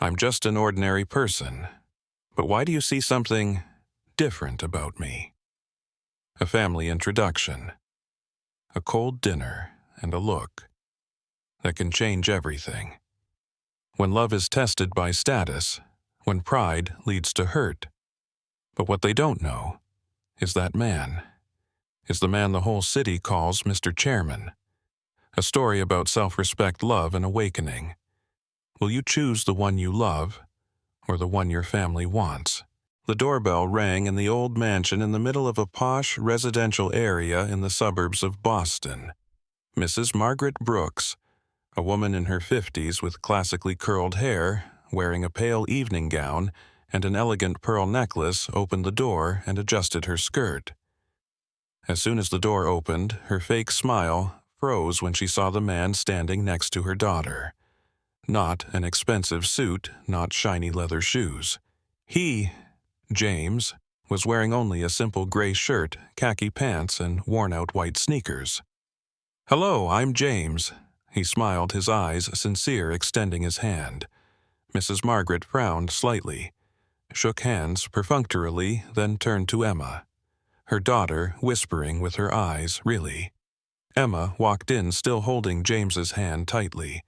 I'm just an ordinary person. But why do you see something different about me? A family introduction, a cold dinner, and a look that can change everything. When love is tested by status, when pride leads to hurt. But what they don't know is that man is the man the whole city calls Mr. Chairman. A story about self-respect, love, and awakening. Will you choose the one you love or the one your family wants? The doorbell rang in the old mansion in the middle of a posh residential area in the suburbs of Boston. Mrs. Margaret Brooks, a woman in her 50s with classically curled hair, wearing a pale evening gown and an elegant pearl necklace, opened the door and adjusted her skirt. As soon as the door opened, her fake smile froze when she saw the man standing next to her daughter. Not an expensive suit, not shiny leather shoes. He, James, was wearing only a simple gray shirt, khaki pants, and worn-out white sneakers. "Hello, I'm James." He smiled, his eyes sincere, extending his hand. Mrs. Margaret frowned slightly, shook hands perfunctorily, then turned to Emma, her daughter whispering with her eyes, "Really?" Emma walked in, still holding James's hand tightly.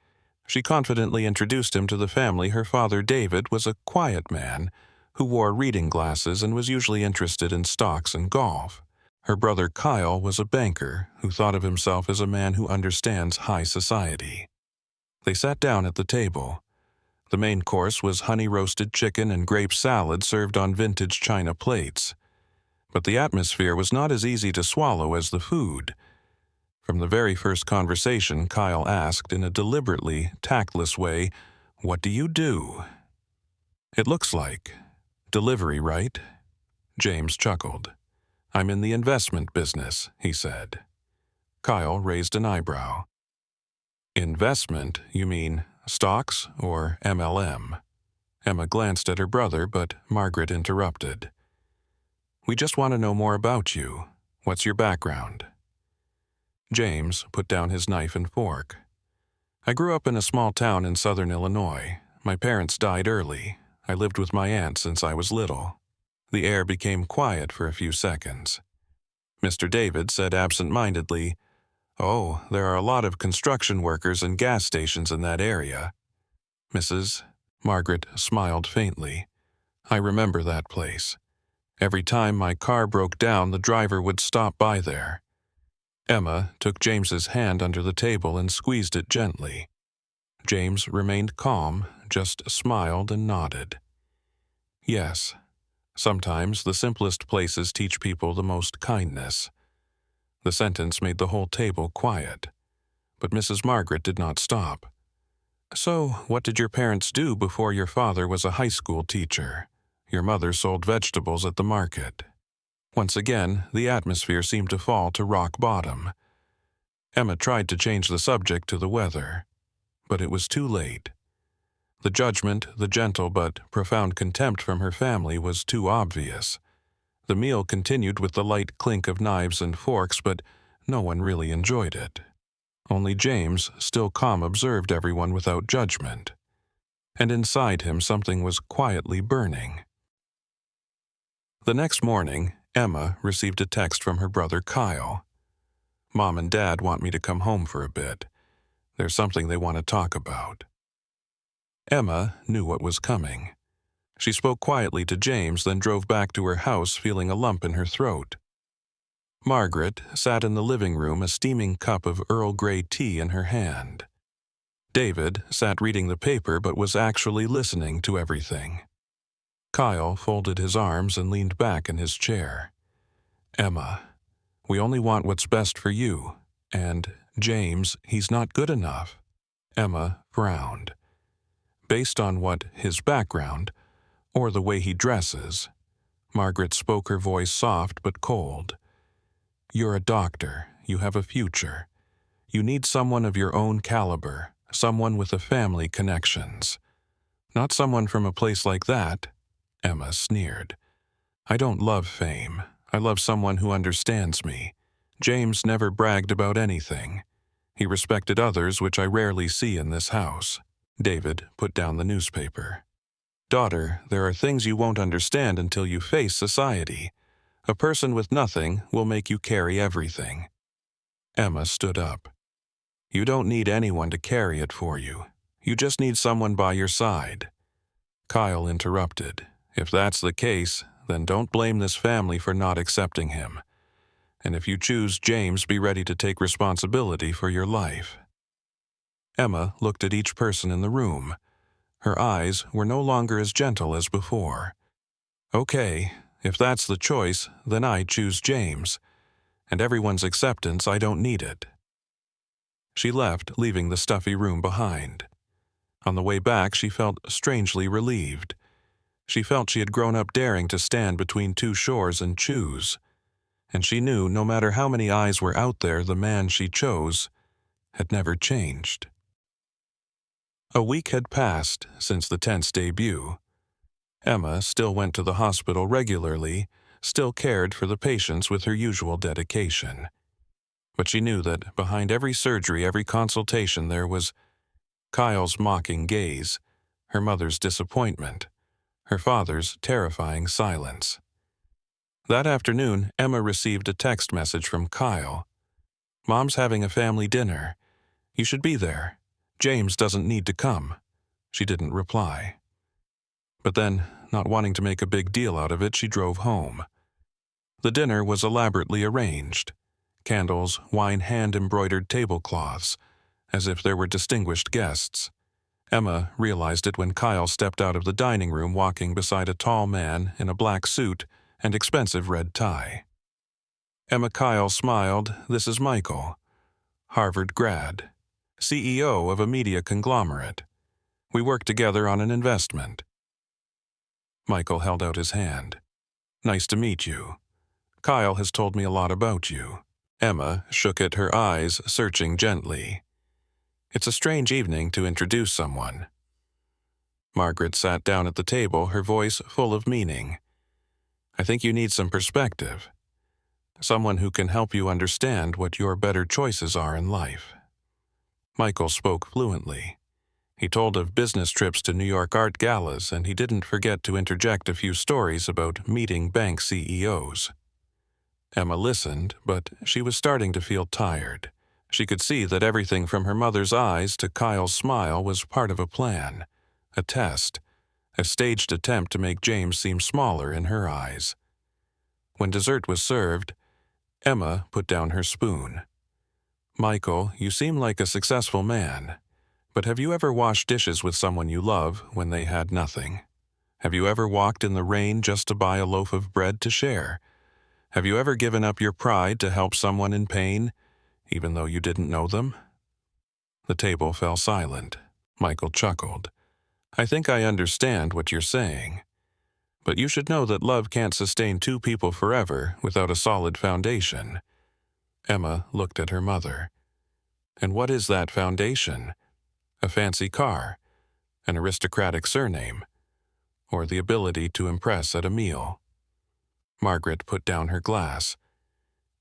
She confidently introduced him to the family. Her father, David, was a quiet man who wore reading glasses and was usually interested in stocks and golf. Her brother, Kyle, was a banker who thought of himself as a man who understands high society. They sat down at the table. The main course was honey-roasted chicken and grape salad served on vintage china plates. But the atmosphere was not as easy to swallow as the food. From the very first conversation, Kyle asked in a deliberately tactless way, "What do you do?" "It looks like delivery, right?" James chuckled. "I'm in the investment business," he said. Kyle raised an eyebrow. "Investment, you mean stocks or MLM?" Emma glanced at her brother, but Margaret interrupted. "We just want to know more about you. What's your background?" James put down his knife and fork. "I grew up in a small town in southern Illinois. My parents died early. I lived with my aunt since I was little." The air became quiet for a few seconds. Mr. David said absent-mindedly, "Oh, there are a lot of construction workers and gas stations in that area." Mrs. Margaret smiled faintly. "I remember that place. Every time my car broke down, the driver would stop by there." Emma took James's hand under the table and squeezed it gently. James remained calm, just smiled and nodded. "Yes, sometimes the simplest places teach people the most kindness." The sentence made the whole table quiet, but Mrs. Margaret did not stop. "So, what did your parents do before your father was a high school teacher? Your mother sold vegetables at the market." Once again, the atmosphere seemed to fall to rock bottom. Emma tried to change the subject to the weather, but it was too late. The judgment, the gentle but profound contempt from her family was too obvious. The meal continued with the light clink of knives and forks, but no one really enjoyed it. Only James, still calm, observed everyone without judgment. And inside him something was quietly burning. The next morning, Emma received a text from her brother Kyle. "Mom and Dad want me to come home for a bit. There's something they want to talk about." Emma knew what was coming. She spoke quietly to James, then drove back to her house feeling a lump in her throat. Margaret sat in the living room, a steaming cup of Earl Grey tea in her hand. David sat reading the paper but was actually listening to everything. Kyle folded his arms and leaned back in his chair. "Emma, we only want what's best for you. And, James, he's not good enough." Emma frowned. "Based on what, his background, or the way he dresses?" Margaret spoke, her voice soft but cold. "You're a doctor. You have a future. You need someone of your own caliber, someone with a family connections. Not someone from a place like that." Emma sneered. "I don't love fame. I love someone who understands me." James never bragged about anything. He respected others, which I rarely see in this house. David put down the newspaper. "Daughter, there are things you won't understand until you face society. A person with nothing will make you carry everything." Emma stood up. "You don't need anyone to carry it for you. You just need someone by your side." Kyle interrupted. "If that's the case, then don't blame this family for not accepting him. And if you choose James, be ready to take responsibility for your life." Emma looked at each person in the room. Her eyes were no longer as gentle as before. "Okay, if that's the choice, then I choose James. And everyone's acceptance, I don't need it." She left, leaving the stuffy room behind. On the way back, she felt strangely relieved. She felt she had grown up daring to stand between two shores and choose. And she knew no matter how many eyes were out there, the man she chose had never changed. A week had passed since the tent's debut. Emma still went to the hospital regularly, still cared for the patients with her usual dedication. But she knew that behind every surgery, every consultation, there was Kyle's mocking gaze, her mother's disappointment, her father's terrifying silence. That afternoon, Emma received a text message from Kyle. "Mom's having a family dinner. You should be there. James doesn't need to come." She didn't reply. But then, not wanting to make a big deal out of it, she drove home. The dinner was elaborately arranged. Candles, wine hand-embroidered tablecloths, as if there were distinguished guests. Emma realized it when Kyle stepped out of the dining room walking beside a tall man in a black suit and expensive red tie. Emma Kyle smiled. "This is Michael, Harvard grad, CEO of a media conglomerate. We work together on an investment." Michael held out his hand. "Nice to meet you. Kyle has told me a lot about you." Emma shook it, her eyes searching gently. "It's a strange evening to introduce someone." Margaret sat down at the table, her voice full of meaning. "I think you need some perspective. Someone who can help you understand what your better choices are in life." Michael spoke fluently. He told of business trips to New York art galas, and he didn't forget to interject a few stories about meeting bank CEOs. Emma listened, but she was starting to feel tired. She could see that everything from her mother's eyes to Kyle's smile was part of a plan, a test, a staged attempt to make James seem smaller in her eyes. When dessert was served, Emma put down her spoon. "Michael, you seem like a successful man, but have you ever washed dishes with someone you love when they had nothing? Have you ever walked in the rain just to buy a loaf of bread to share? Have you ever given up your pride to help someone in pain, even though you didn't know them?" The table fell silent. Michael chuckled. "I think I understand what you're saying. But you should know that love can't sustain two people forever without a solid foundation." Emma looked at her mother. "And what is that foundation? A fancy car, an aristocratic surname, or the ability to impress at a meal?" Margaret put down her glass.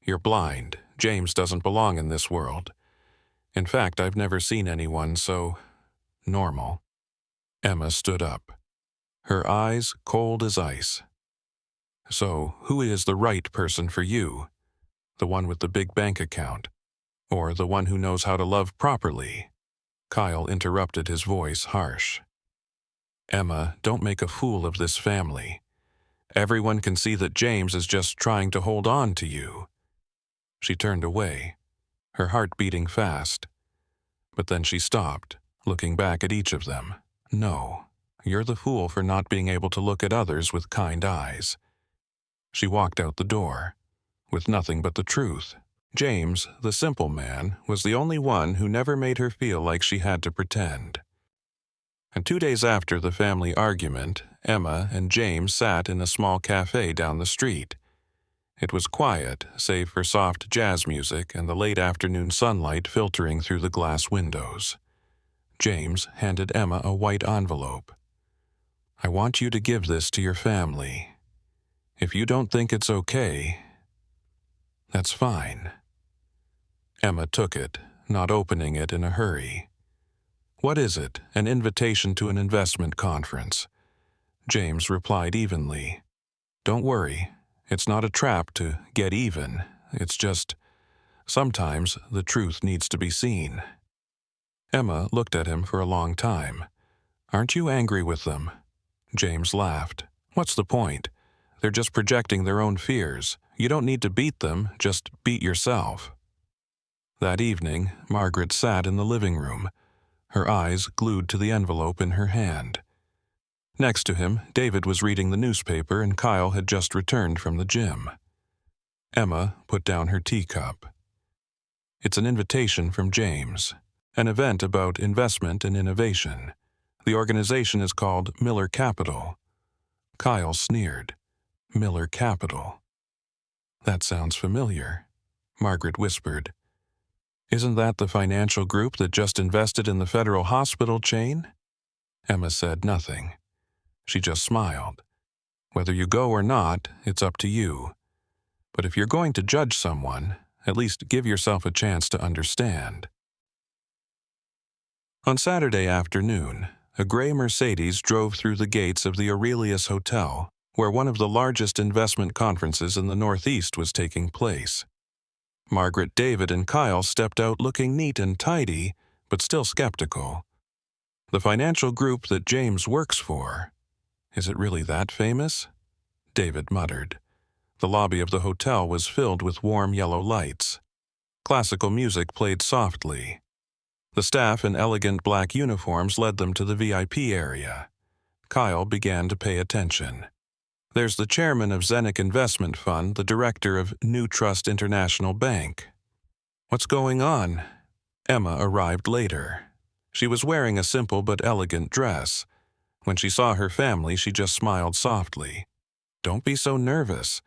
"You're blind. James doesn't belong in this world. In fact, I've never seen anyone so normal." Emma stood up, her eyes cold as ice. "So, who is the right person for you? The one with the big bank account? Or the one who knows how to love properly?" Kyle interrupted, his voice harsh. "Emma, don't make a fool of this family. Everyone can see that James is just trying to hold on to you." She turned away, her heart beating fast. But then she stopped, looking back at each of them. "No, you're the fool for not being able to look at others with kind eyes." She walked out the door, with nothing but the truth. James, the simple man, was the only one who never made her feel like she had to pretend. And 2 days after the family argument, Emma and James sat in a small cafe down the street. It was quiet, save for soft jazz music and the late afternoon sunlight filtering through the glass windows. James handed Emma a white envelope. "I want you to give this to your family. If you don't think it's okay, that's fine." Emma took it, not opening it in a hurry. "What is it? An invitation to an investment conference?" James replied evenly. "Don't worry. It's not a trap to get even. It's just, sometimes the truth needs to be seen." Emma looked at him for a long time. "Aren't you angry with them?" James laughed. "What's the point? They're just projecting their own fears. You don't need to beat them, just beat yourself." That evening, Margaret sat in the living room, her eyes glued to the envelope in her hand. Next to him, David was reading the newspaper and Kyle had just returned from the gym. Emma put down her teacup. "It's an invitation from James, an event about investment and innovation. The organization is called Miller Capital." Kyle sneered. "Miller Capital. That sounds familiar," Margaret whispered. "Isn't that the financial group that just invested in the federal hospital chain?" Emma said nothing. She just smiled. "Whether you go or not, it's up to you. But if you're going to judge someone, at least give yourself a chance to understand." On Saturday afternoon, a gray Mercedes drove through the gates of the Aurelius Hotel, where one of the largest investment conferences in the Northeast was taking place. Margaret, David, and Kyle stepped out looking neat and tidy, but still skeptical. The financial group that James works for, is it really that famous? David muttered. The lobby of the hotel was filled with warm yellow lights. Classical music played softly. The staff in elegant black uniforms led them to the VIP area. Kyle began to pay attention. "There's the chairman of Zenick Investment Fund, the director of New Trust International Bank." "What's going on?" Emma arrived later. She was wearing a simple but elegant dress. When she saw her family, she just smiled softly. "Don't be so nervous.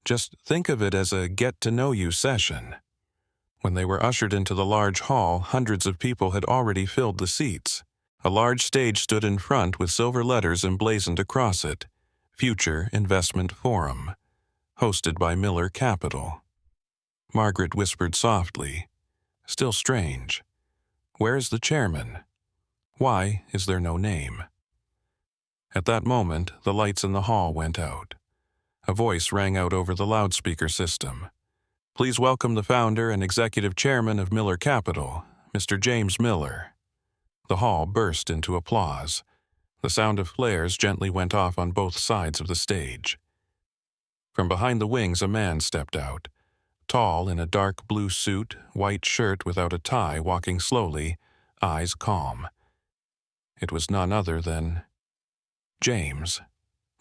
Just think of it as a get-to-know-you session." When they were ushered into the large hall, hundreds of people had already filled the seats. A large stage stood in front with silver letters emblazoned across it. Future Investment Forum, hosted by Miller Capital. Margaret whispered softly, "Still strange. Where is the chairman? Why is there no name?" At that moment, the lights in the hall went out. A voice rang out over the loudspeaker system. "Please welcome the founder and executive chairman of Miller Capital, Mr. James Miller." The hall burst into applause. The sound of flares gently went off on both sides of the stage. From behind the wings a man stepped out, tall in a dark blue suit, white shirt without a tie, walking slowly, eyes calm. It was none other than James.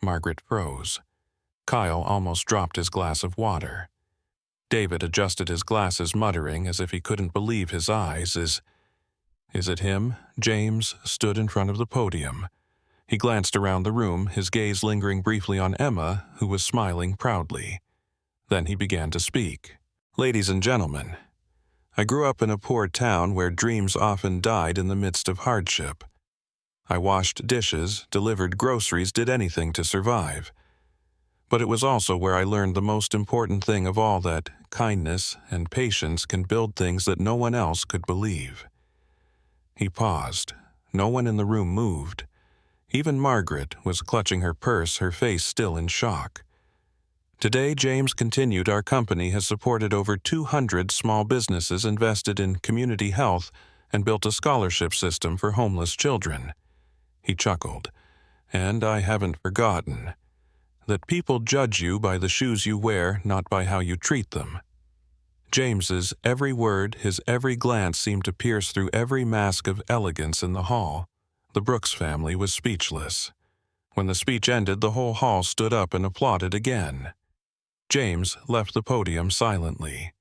Margaret froze. Kyle almost dropped his glass of water. David adjusted his glasses, muttering as if he couldn't believe his eyes. Is it him? James stood in front of the podium. He glanced around the room, his gaze lingering briefly on Emma, who was smiling proudly. Then he began to speak. "Ladies and gentlemen, I grew up in a poor town where dreams often died in the midst of hardship. I washed dishes, delivered groceries, did anything to survive. But it was also where I learned the most important thing of all, that kindness and patience can build things that no one else could believe." He paused. No one in the room moved. Even Margaret was clutching her purse, her face still in shock. "Today," James continued, "our company has supported over 200 small businesses, invested in community health, and built a scholarship system for homeless children." He chuckled. "And I haven't forgotten that people judge you by the shoes you wear, not by how you treat them." James's every word, his every glance seemed to pierce through every mask of elegance in the hall. The Brooks family was speechless. When the speech ended, the whole hall stood up and applauded again. James left the podium silently,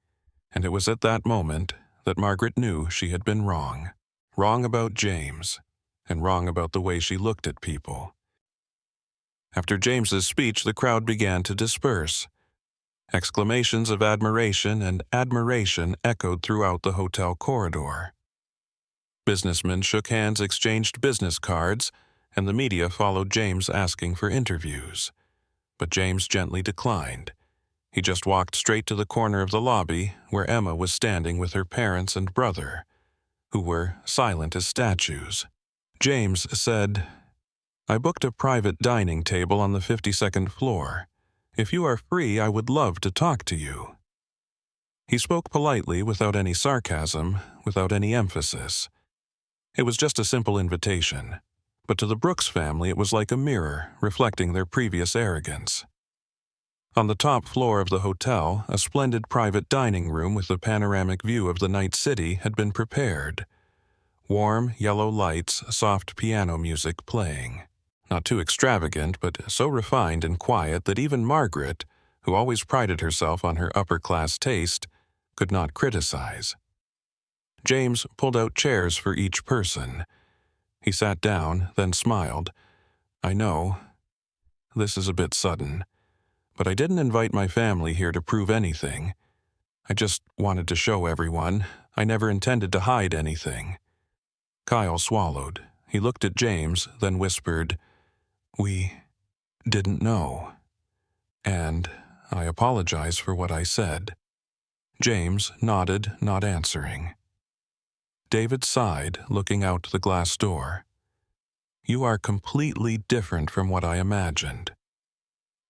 and it was at that moment that Margaret knew she had been wrong. Wrong about James, and wrong about the way she looked at people. After James's speech, the crowd began to disperse. Exclamations of admiration and admiration echoed throughout the hotel corridor. Businessmen shook hands, exchanged business cards, and the media followed James, asking for interviews. But James gently declined. He just walked straight to the corner of the lobby where Emma was standing with her parents and brother, who were silent as statues. James said, "I booked a private dining table on the 52nd floor. If you are free, I would love to talk to you." He spoke politely, without any sarcasm, without any emphasis. It was just a simple invitation, but to the Brooks family it was like a mirror reflecting their previous arrogance. On the top floor of the hotel, a splendid private dining room with a panoramic view of the night city had been prepared. Warm, yellow lights, soft piano music playing. Not too extravagant, but so refined and quiet that even Margaret, who always prided herself on her upper-class taste, could not criticize. James pulled out chairs for each person. He sat down, then smiled. "I know, this is a bit sudden, but I didn't invite my family here to prove anything. I just wanted to show everyone. I never intended to hide anything." Kyle swallowed. He looked at James, then whispered, "We didn't know. And I apologize for what I said." James nodded, not answering. David sighed, looking out the glass door. "You are completely different from what I imagined.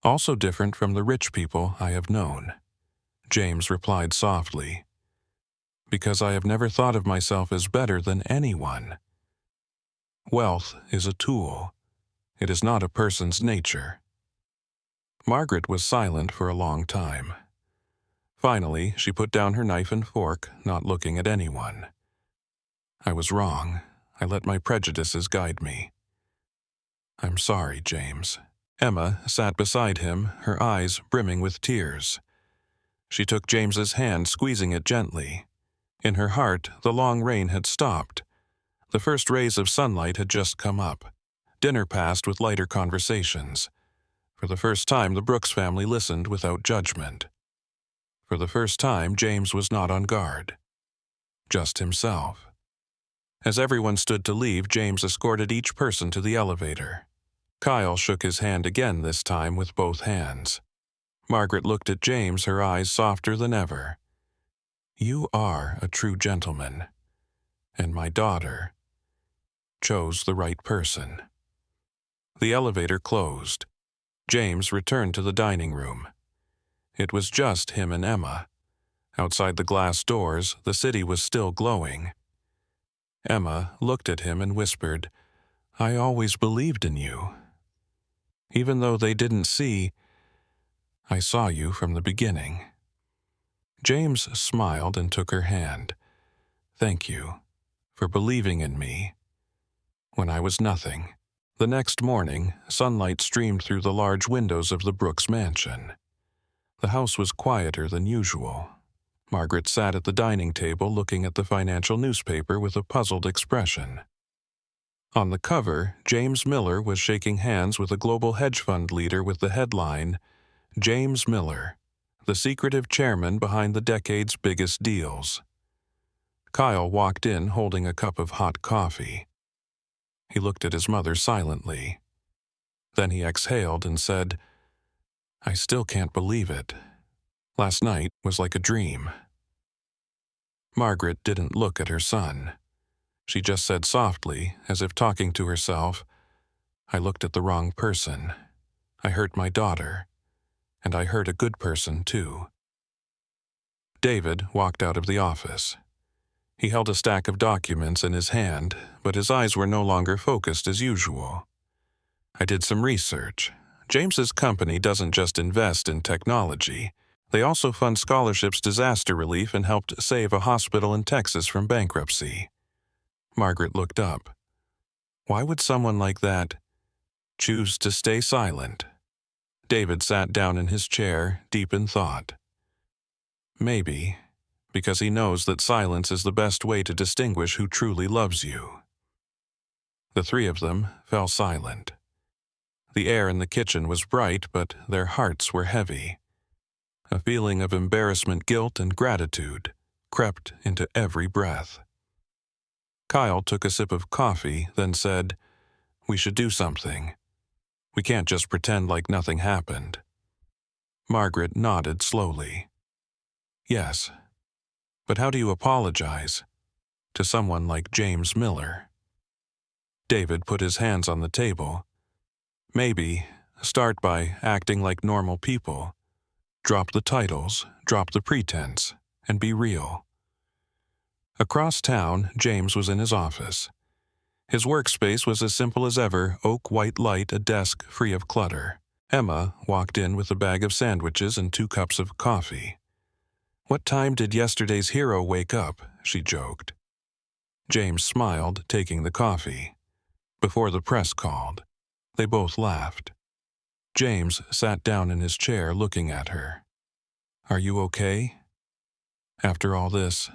Also different from the rich people I have known." James replied softly, "Because I have never thought of myself as better than anyone. Wealth is a tool. It is not a person's nature." Margaret was silent for a long time. Finally, she put down her knife and fork, not looking at anyone. "I was wrong. I let my prejudices guide me." "I'm sorry, James." Emma sat beside him, her eyes brimming with tears. She took James's hand, squeezing it gently. In her heart, the long rain had stopped. The first rays of sunlight had just come up. Dinner passed with lighter conversations. For the first time, the Brooks family listened without judgment. For the first time, James was not on guard. Just himself. As everyone stood to leave, James escorted each person to the elevator. Kyle shook his hand again, this time with both hands. Margaret looked at James, her eyes softer than ever. "You are a true gentleman, and my daughter chose the right person." The elevator closed. James returned to the dining room. It was just him and Emma. Outside the glass doors, the city was still glowing. Emma looked at him and whispered, "I always believed in you. Even though they didn't see, I saw you from the beginning." James smiled and took her hand. "Thank you for believing in me when I was nothing." The next morning, sunlight streamed through the large windows of the Brooks mansion. The house was quieter than usual. Margaret sat at the dining table looking at the financial newspaper with a puzzled expression. On the cover, James Miller was shaking hands with a global hedge fund leader with the headline, "James Miller, the secretive chairman behind the decade's biggest deals." Kyle walked in holding a cup of hot coffee. He looked at his mother silently. Then he exhaled and said, "I still can't believe it. Last night was like a dream." Margaret didn't look at her son. She just said softly, as if talking to herself, "I looked at the wrong person. I hurt my daughter. And I hurt a good person, too." David walked out of the office. He held a stack of documents in his hand, but his eyes were no longer focused as usual. "I did some research. James's company doesn't just invest in technology. They also fund scholarships, disaster relief, and helped save a hospital in Texas from bankruptcy." Margaret looked up. Why would someone like that choose to stay silent? David sat down in his chair, deep in thought. Maybe because he knows that silence is the best way to distinguish who truly loves you. The three of them fell silent. The air in the kitchen was bright, but their hearts were heavy. A feeling of embarrassment, guilt, and gratitude crept into every breath. Kyle took a sip of coffee, then said, "We should do something. We can't just pretend like nothing happened." Margaret nodded slowly. "Yes. But how do you apologize? to someone like James Miller. David put his hands on the table. Maybe start by acting like normal people. Drop the titles, drop the pretense, and be real. Across town, James was in his office. His workspace was as simple as ever, oak white light, a desk free of clutter. Emma walked in with a bag of sandwiches and 2 cups of coffee. "What time did yesterday's hero wake up?" she joked. James smiled, taking the coffee. "Before the press called." They both laughed. James sat down in his chair looking at her. "Are you okay?" "After all this?"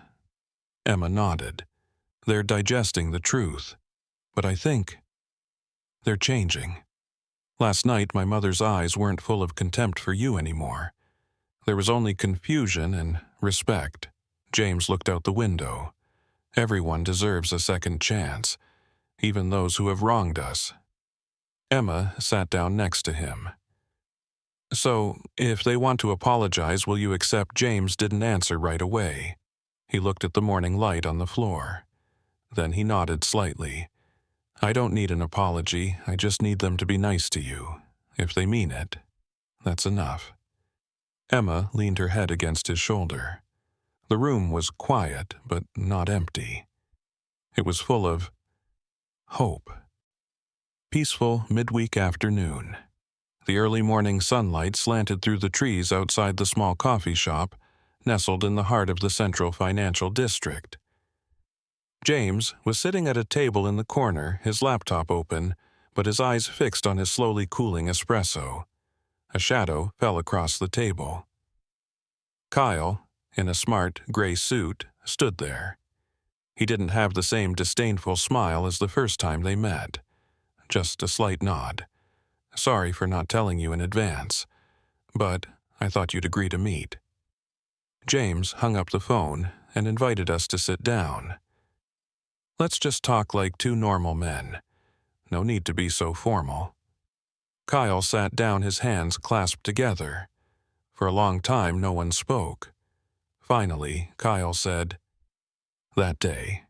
Emma nodded. "They're digesting the truth. But I think they're changing. Last night my mother's eyes weren't full of contempt for you anymore. There was only confusion and respect." James looked out the window. "Everyone deserves a second chance, even those who have wronged us." Emma sat down next to him. "So, if they want to apologize, will you accept?" James didn't answer right away. He looked at the morning light on the floor. Then he nodded slightly. "I don't need an apology, I just need them to be nice to you. If they mean it, that's enough." Emma leaned her head against his shoulder. The room was quiet, but not empty. It was full of hope. Peaceful midweek afternoon. The early morning sunlight slanted through the trees outside the small coffee shop, nestled in the heart of the central financial district. James was sitting at a table in the corner, his laptop open, but his eyes fixed on his slowly cooling espresso. A shadow fell across the table. Kyle, in a smart gray suit, stood there. He didn't have the same disdainful smile as the first time they met. Just a slight nod. "Sorry for not telling you in advance, but I thought you'd agree to meet." James hung up the phone and invited us to sit down. "Let's just talk like 2 normal men. No need to be so formal." Kyle sat down, his hands clasped together. For a long time, no one spoke. Finally, Kyle said, "That day,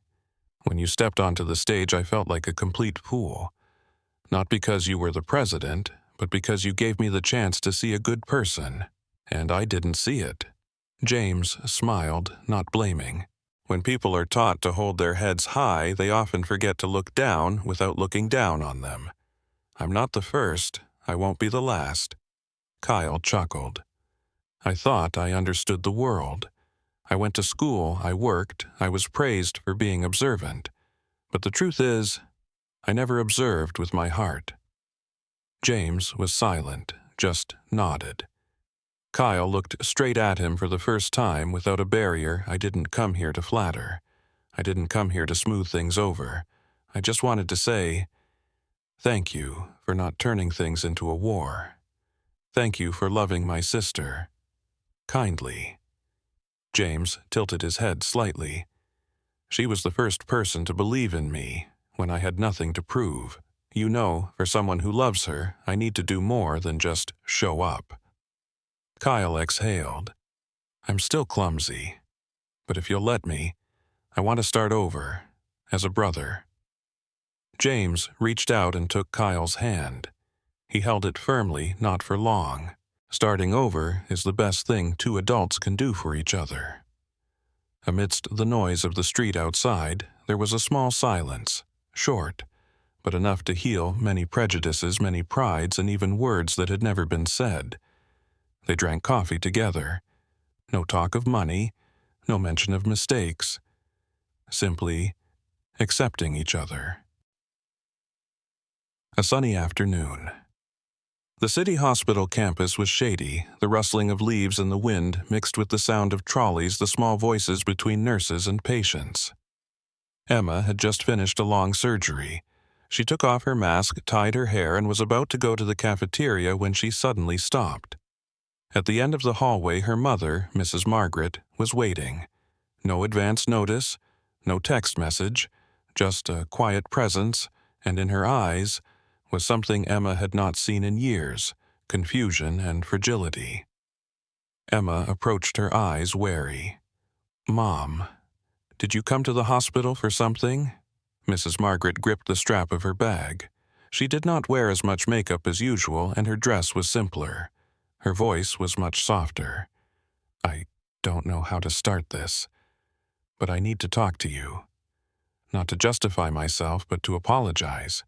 when you stepped onto the stage, I felt like a complete fool. Not because you were the president, but because you gave me the chance to see a good person, and I didn't see it." James smiled, not blaming. When people are taught to hold their heads high, they often forget to look down without looking down on them. "I'm not the first. I won't be the last." Kyle chuckled. "I thought I understood the world. I went to school, I worked, I was praised for being observant. But the truth is, I never observed with my heart." James was silent, just nodded. Kyle looked straight at him for the first time without a barrier. "I didn't come here to flatter. I didn't come here to smooth things over. I just wanted to say, thank you for not turning things into a war. Thank you for loving my sister. Kindly." James tilted his head slightly. "She was the first person to believe in me when I had nothing to prove. You know, for someone who loves her, I need to do more than just show up." Kyle exhaled. "I'm still clumsy, but if you'll let me, I want to start over, as a brother." James reached out and took Kyle's hand. He held it firmly, not for long. Starting over is the best thing 2 adults can do for each other. Amidst the noise of the street outside, there was a small silence, short, but enough to heal many prejudices, many prides, and even words that had never been said. They drank coffee together. No talk of money, no mention of mistakes. Simply accepting each other. A sunny afternoon. The city hospital campus was shady, the rustling of leaves in the wind mixed with the sound of trolleys, the small voices between nurses and patients. Emma had just finished a long surgery. She took off her mask, tied her hair, and was about to go to the cafeteria when she suddenly stopped. At the end of the hallway, her mother, Mrs. Margaret, was waiting. No advance notice, no text message, just a quiet presence, and in her eyes was something Emma had not seen in years, confusion and fragility. Emma approached her eyes wary. "Mom, Did you come to the hospital for something? Mrs. Margaret gripped the strap of her bag. She did not wear as much makeup as usual, and her dress was simpler. Her voice was much softer. I don't know how to start this, but I need to talk to you. Not to justify myself, but to apologize.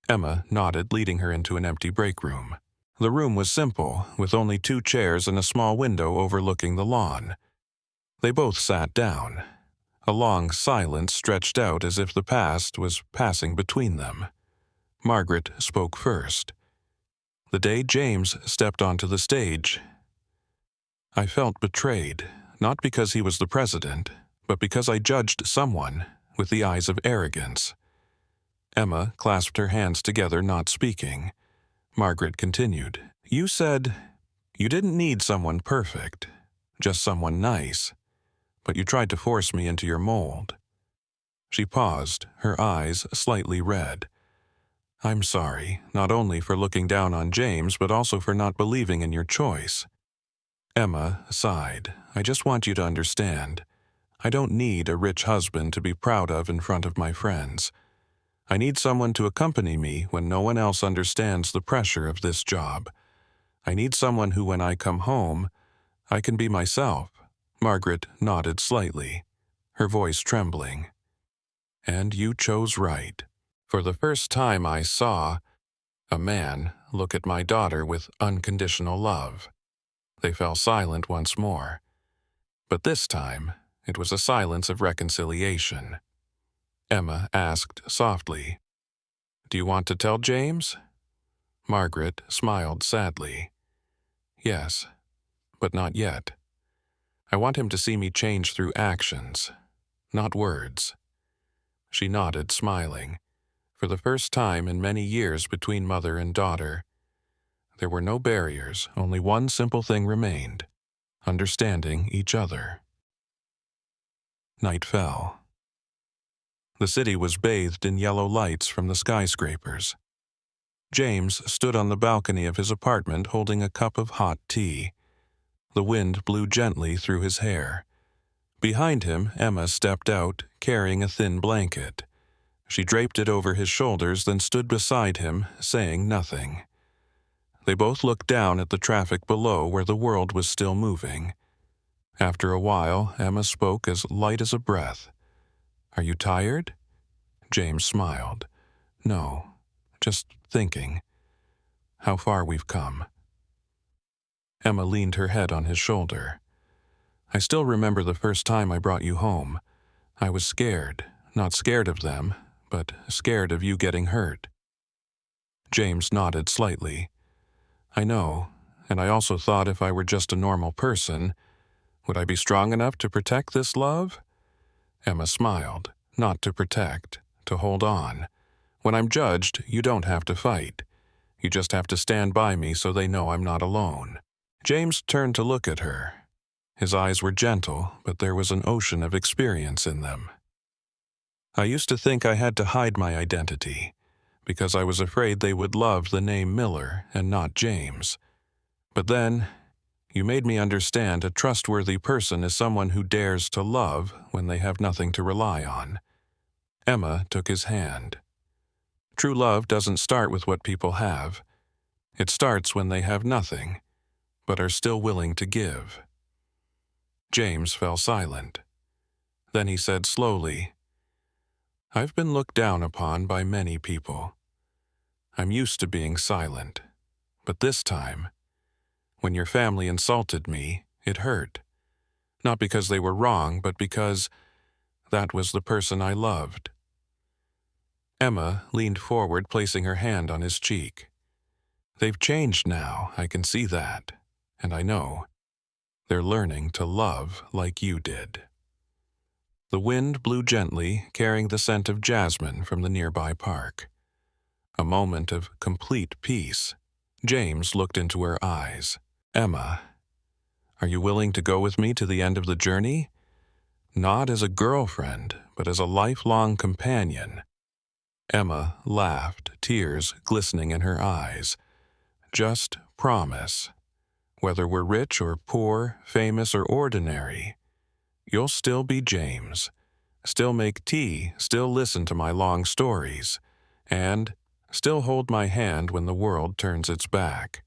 Emma nodded, leading her into an empty break room. The room was simple, with only 2 chairs and a small window overlooking the lawn. They both sat down. A long silence stretched out as if the past was passing between them. Margaret spoke first. The day James stepped onto the stage, I felt betrayed, not because he was the president, but because I judged someone with the eyes of arrogance. Emma clasped her hands together, not speaking. Margaret continued, You said you didn't need someone perfect, just someone nice, but you tried to force me into your mold. She paused, her eyes slightly red. I'm sorry, not only for looking down on James, but also for not believing in your choice. Emma sighed. I just want you to understand. I don't need a rich husband to be proud of in front of my friends. I need someone to accompany me when no one else understands the pressure of this job. I need someone who, when I come home, I can be myself. Margaret nodded slightly, her voice trembling. And you chose right. For the first time I saw a man look at my daughter with unconditional love. They fell silent once more. But this time, it was a silence of reconciliation. Emma asked softly, Do you want to tell James? Margaret smiled sadly. Yes, but not yet. I want him to see me change through actions, not words. She nodded, smiling. For the first time in many years between mother and daughter, there were no barriers, only one simple thing remained, understanding each other. Night fell. The city was bathed in yellow lights from the skyscrapers. James stood on the balcony of his apartment holding a cup of hot tea. The wind blew gently through his hair. Behind him, Emma stepped out, carrying a thin blanket. She draped it over his shoulders, then stood beside him, saying nothing. They both looked down at the traffic below where the world was still moving. After a while, Emma spoke as light as a breath. Are you tired? James smiled. No, just thinking. How far we've come. Emma leaned her head on his shoulder. I still remember the first time I brought you home. I was scared, not scared of them, but scared of you getting hurt. James nodded slightly. I know, and I also thought if I were just a normal person, would I be strong enough to protect this love? Emma smiled. Not to protect, to hold on. When I'm judged, you don't have to fight. You just have to stand by me so they know I'm not alone. James turned to look at her. His eyes were gentle, but there was an ocean of experience in them. I used to think I had to hide my identity, because I was afraid they would love the name Miller and not James. But then, you made me understand a trustworthy person is someone who dares to love when they have nothing to rely on. Emma took his hand. True love doesn't start with what people have. It starts when they have nothing, but are still willing to give. James fell silent. Then he said slowly, I've been looked down upon by many people. I'm used to being silent, but this time, when your family insulted me, it hurt. Not because they were wrong, but because that was the person I loved. Emma leaned forward, placing her hand on his cheek. They've changed now, I can see that, and I know. They're learning to love like you did. The wind blew gently, carrying the scent of jasmine from the nearby park. A moment of complete peace. James looked into her eyes. Emma, are you willing to go with me to the end of the journey? Not as a girlfriend, but as a lifelong companion. Emma laughed, tears glistening in her eyes. Just promise. Whether we're rich or poor, famous or ordinary, You'll still be James, still make tea, still listen to my long stories, and still hold my hand when the world turns its back."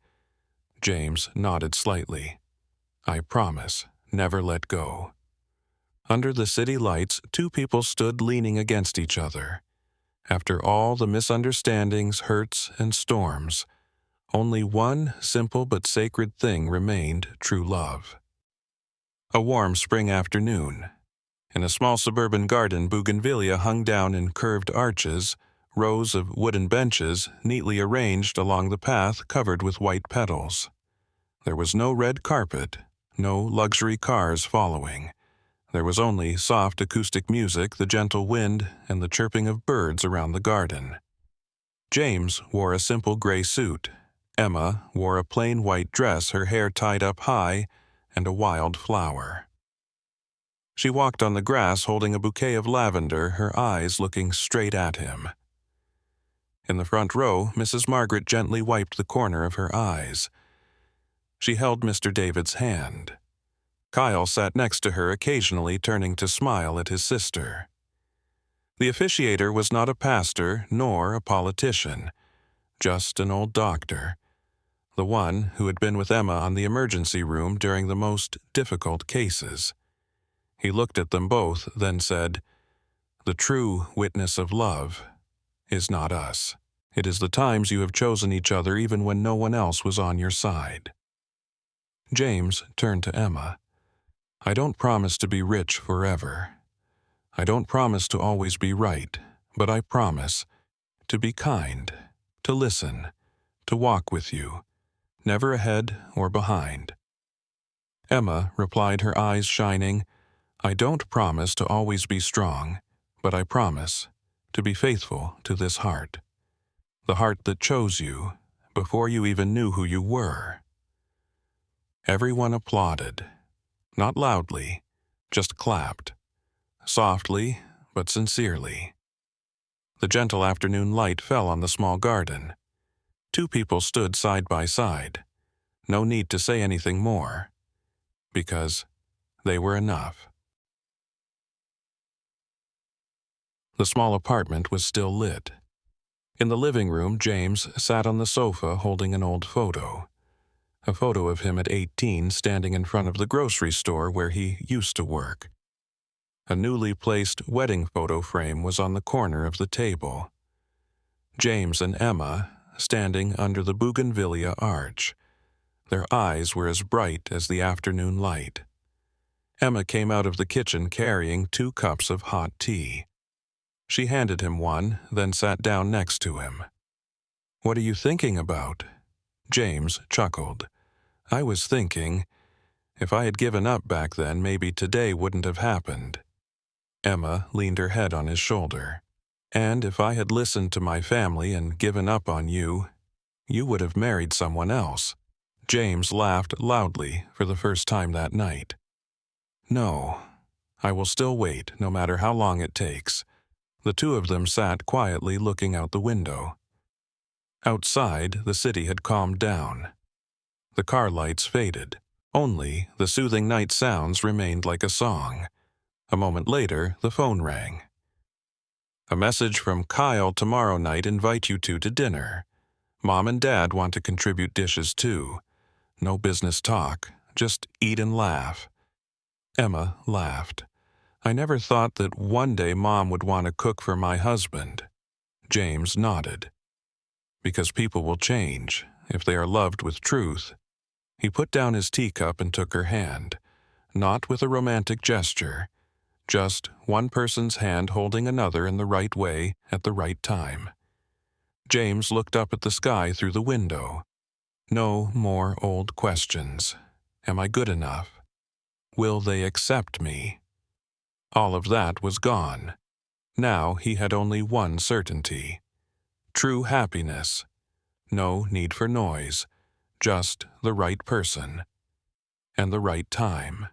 James nodded slightly. "I promise, never let go." Under the city lights, two people stood leaning against each other. After all the misunderstandings, hurts, and storms, only one simple but sacred thing remained: true love. A warm spring afternoon. In a small suburban garden, bougainvillea hung down in curved arches, rows of wooden benches neatly arranged along the path covered with white petals. There was no red carpet, no luxury cars following. There was only soft acoustic music, the gentle wind, and the chirping of birds around the garden. James wore a simple gray suit. Emma wore a plain white dress, her hair tied up high, and a wild flower. She walked on the grass holding a bouquet of lavender, her eyes looking straight at him. In the front row, Mrs. Margaret gently wiped the corner of her eyes. She held Mr. David's hand. Kyle sat next to her, occasionally turning to smile at his sister. The officiator was not a pastor nor a politician, just an old doctor, the one who had been with Emma on the emergency room during the most difficult cases. He looked at them both, then said, "The true witness of love is not us. It is the times you have chosen each other even when no one else was on your side." James turned to Emma. "I don't promise to be rich forever. I don't promise to always be right, but I promise to be kind, to listen, to walk with you, never ahead or behind." Emma replied, her eyes shining, "I don't promise to always be strong, but I promise to be faithful to this heart, the heart that chose you before you even knew who you were." Everyone applauded, not loudly, just clapped, softly but sincerely. The gentle afternoon light fell on the small garden. Two people stood side by side. No need to say anything more, because they were enough. The small apartment was still lit. In the living room, James sat on the sofa holding an old photo. A photo of him at 18 standing in front of the grocery store where he used to work. A newly placed wedding photo frame was on the corner of the table. James and Emma standing under the bougainvillea arch. Their eyes were as bright as the afternoon light. Emma came out of the kitchen carrying 2 cups of hot tea. She handed him one, then sat down next to him. "What are you thinking about?" James chuckled. "I was thinking, if I had given up back then, maybe today wouldn't have happened." Emma leaned her head on his shoulder. "And if I had listened to my family and given up on you, you would have married someone else." James laughed loudly for the first time that night. "No, I will still wait, no matter how long it takes." The two of them sat quietly looking out the window. Outside, the city had calmed down. The car lights faded. Only the soothing night sounds remained like a song. A moment later, the phone rang. "A message from Kyle tomorrow night. Invite you two to dinner. Mom and Dad want to contribute dishes too. No business talk, just eat and laugh." Emma laughed. "I never thought that one day Mom would want to cook for my husband." James nodded. "Because people will change, if they are loved with truth." He put down his teacup and took her hand, not with a romantic gesture, just one person's hand holding another in the right way at the right time. James looked up at the sky through the window. No more old questions. Am I good enough? Will they accept me? All of that was gone. Now he had only one certainty. True happiness. No need for noise. Just the right person. And the right time.